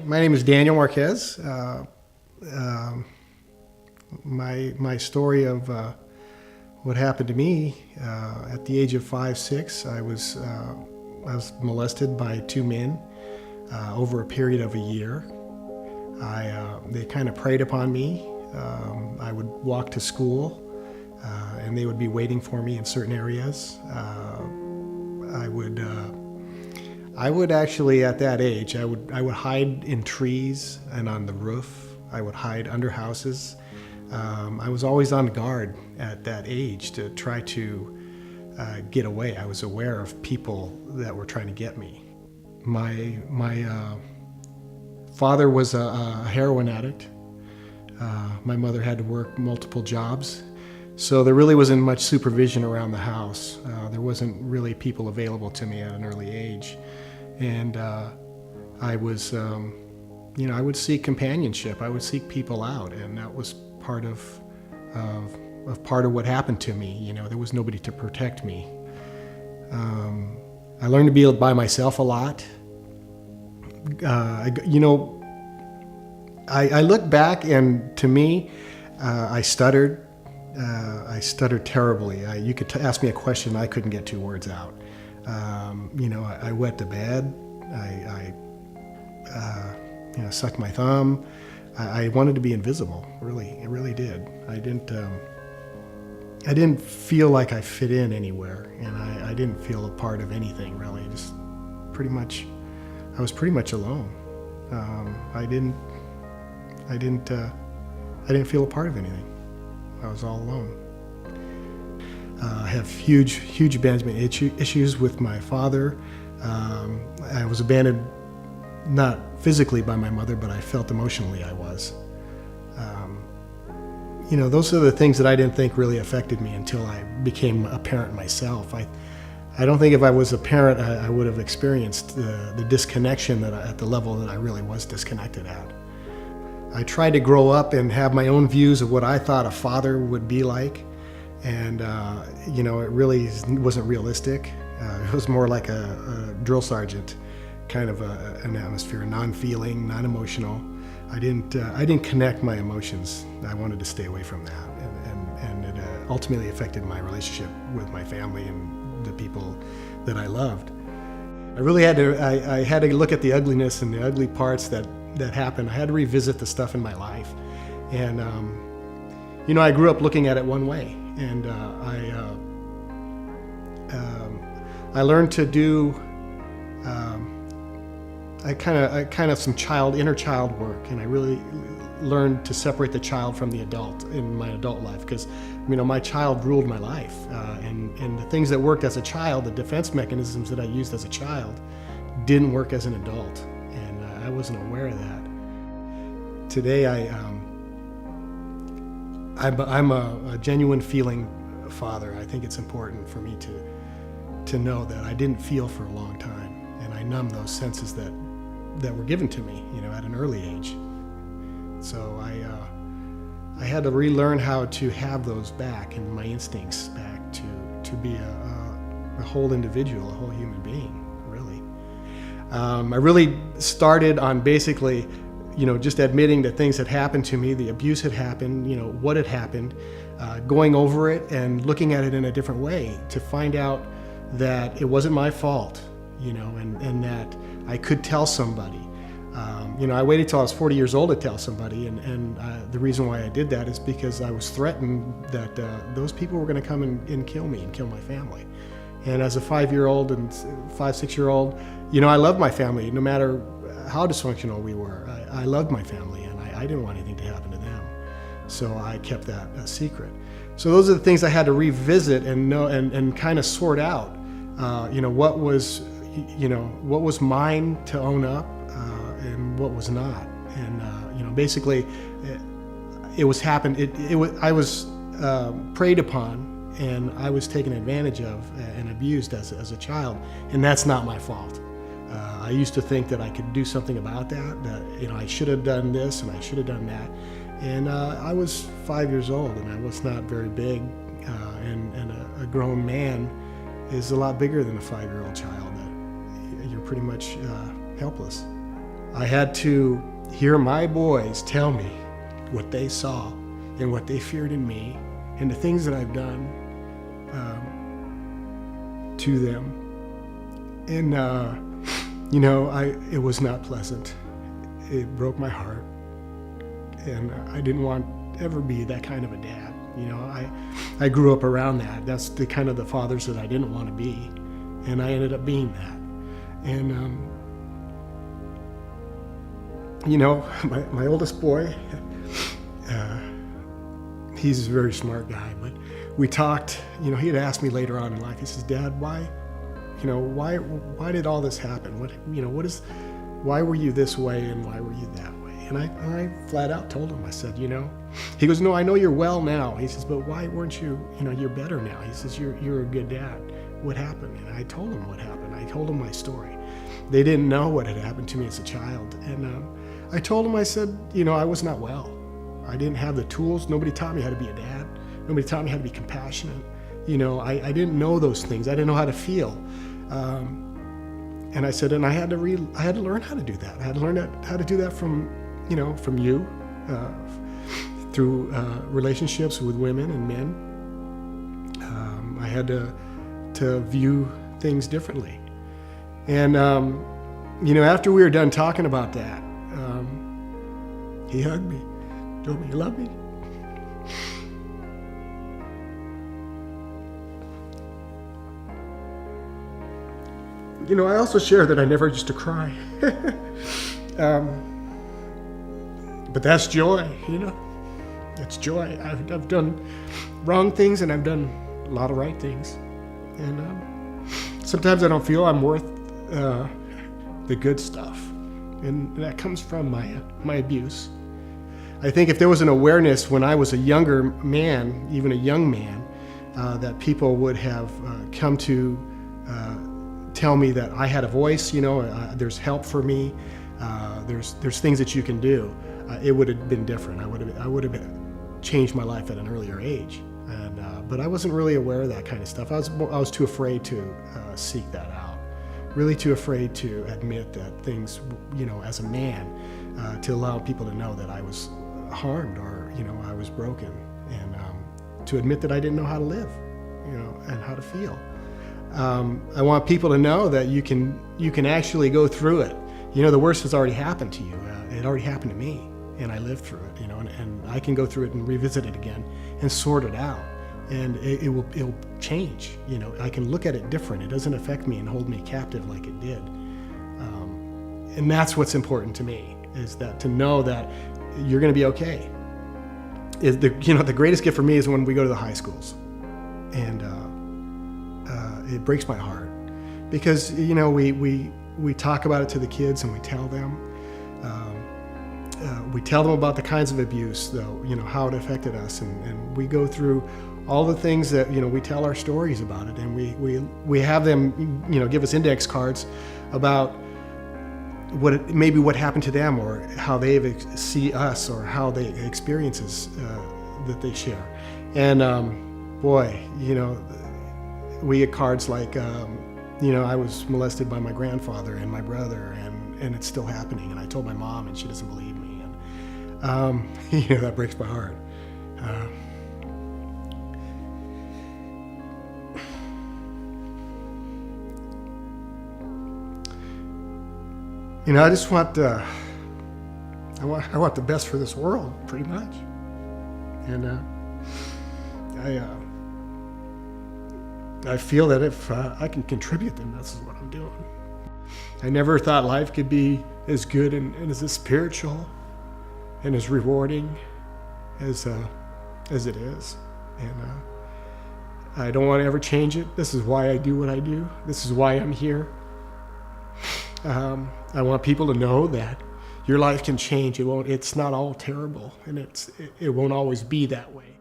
My name is Daniel Marquez. My story of what happened to me at the age of 5, 6, I was molested by 2 men over a period of a year. They kind of preyed upon me. I would walk to school, and they would be waiting for me in certain areas. I would actually, at that age, I would hide in trees and on the roof. I would hide under houses. I was always on guard at that age to try to get away. I was aware of people that were trying to get me. My father was a heroin addict. My mother had to work multiple jobs. So there really wasn't much supervision around the house. There wasn't really people available to me at an early age. And I was, I would seek companionship. I would seek people out, and that was part of what happened to me. There was nobody to protect me. I learned to be by myself a lot. I look back, and to me, I stuttered. I stuttered terribly. You could ask me a question, I couldn't get 2 words out. I wet the bed. I sucked my thumb. I wanted to be invisible. Really, it really did. I didn't feel like I fit in anywhere, and I didn't feel a part of anything really. I was pretty much alone. I didn't feel a part of anything. I was all alone. I have huge abandonment issues with my father. I was abandoned, not physically by my mother, but I felt emotionally I was. Those are the things that I didn't think really affected me until I became a parent myself. I don't think if I was a parent, I would have experienced the disconnection at the level that I really was disconnected at. I tried to grow up and have my own views of what I thought a father would be like. And, it really wasn't realistic. It was more like a drill sergeant kind of an atmosphere, non-feeling, non-emotional. I didn't connect my emotions. I wanted to stay away from that. And it ultimately affected my relationship with my family and the people that I loved. I really had to look at the ugliness and the ugly parts that happened. I had to revisit the stuff in my life. And, I grew up looking at it one way. And I learned to do some inner child work, and I really learned to separate the child from the adult in my adult life, because my child ruled my life, and the things that worked as a child, the defense mechanisms that I used as a child, didn't work as an adult, and I wasn't aware of that. Today I'm a genuine feeling father. I think it's important for me to know that I didn't feel for a long time, and I numbed those senses that were given to me, at an early age. So I had to relearn how to have those back and my instincts back to be a whole individual, a whole human being, really. I really started on basically just admitting that things had happened to me, the abuse had happened, what had happened, going over it and looking at it in a different way to find out that it wasn't my fault, and that I could tell somebody. I waited till I was 40 years old to tell somebody, and the reason why I did that is because I was threatened that those people were going to come and kill me and kill my family. And as a 5-year-old and 6-year-old, I loved my family, no matter how dysfunctional we were. I loved my family, and I didn't want anything to happen to them. So I kept that a secret. So those are the things I had to revisit and know and kind of sort out. What was mine to own up, and what was not. And basically, it was happened. I was preyed upon, and I was taken advantage of and abused as a child, and that's not my fault. I used to think that I could do something about that I should have done this and I should have done that. And I was 5 years old, and I was not very big, and a grown man is a lot bigger than a 5-year-old child. You're pretty much helpless. I had to hear my boys tell me what they saw and what they feared in me and the things that I've done to them. And, it was not pleasant. It broke my heart. And I didn't want to ever be that kind of a dad. I grew up around that. That's the kind of the fathers that I didn't want to be. And I ended up being that. And, my oldest boy, he's a very smart guy, but we talked, he had asked me later on in life, he says, Dad, why did all this happen? Why were you this way and why were you that way? And I flat out told him, I said, he goes, no, I know you're well now. He says, but why weren't you, you're better now. He says, you're a good dad. What happened? And I told him what happened. I told him my story. They didn't know what had happened to me as a child. And I told him, I said, I was not well. I didn't have the tools. Nobody taught me how to be a dad. Nobody taught me how to be compassionate. I didn't know those things. I didn't know how to feel. And I said, and I had to learn how to do that. I had to learn how to do that from you, through relationships with women and men. I had to view things differently. And, after we were done talking about that, he hugged me, told me he loved me. I also share that I never used to cry. But that's joy, It's joy. I've done wrong things and I've done a lot of right things. And sometimes I don't feel I'm worth the good stuff. And that comes from my abuse. I think if there was an awareness when I was a younger man, even a young man, that people would have come to tell me that I had a voice, there's help for me, there's things that you can do, it would have been different. I would have changed my life at an earlier age. And but I wasn't really aware of that kind of stuff. I was too afraid to seek that out. Really too afraid to admit that things, as a man, to allow people to know that I was harmed or I was broken, and to admit that I didn't know how to live, and how to feel. I want people to know that you can actually go through it. The worst has already happened to you. It already happened to me, and I lived through it. And I can go through it and revisit it again and sort it out, and it'll change. I can look at it different. It doesn't affect me and hold me captive like it did. And that's what's important to me, is that to know that you're going to be okay. The greatest gift for me is when we go to the high schools, and it breaks my heart because we talk about it to the kids and we tell them. We tell them about the kinds of abuse, though, how it affected us, and we go through all the things that we tell our stories about it, and we have them give us index cards about what happened to them, or how they see us, or how they experiences that they share. And we get cards like I was molested by my grandfather and my brother, and it's still happening, and I told my mom and she doesn't believe me, and that breaks my heart. I just want I want the best for this world, pretty much, and I feel that if I can contribute, then this is what I'm doing. I never thought life could be as good and as spiritual and as rewarding as it is. And I don't want to ever change it. This is why I do what I do. This is why I'm here. I want people to know that your life can change. It's not all terrible, and it won't always be that way.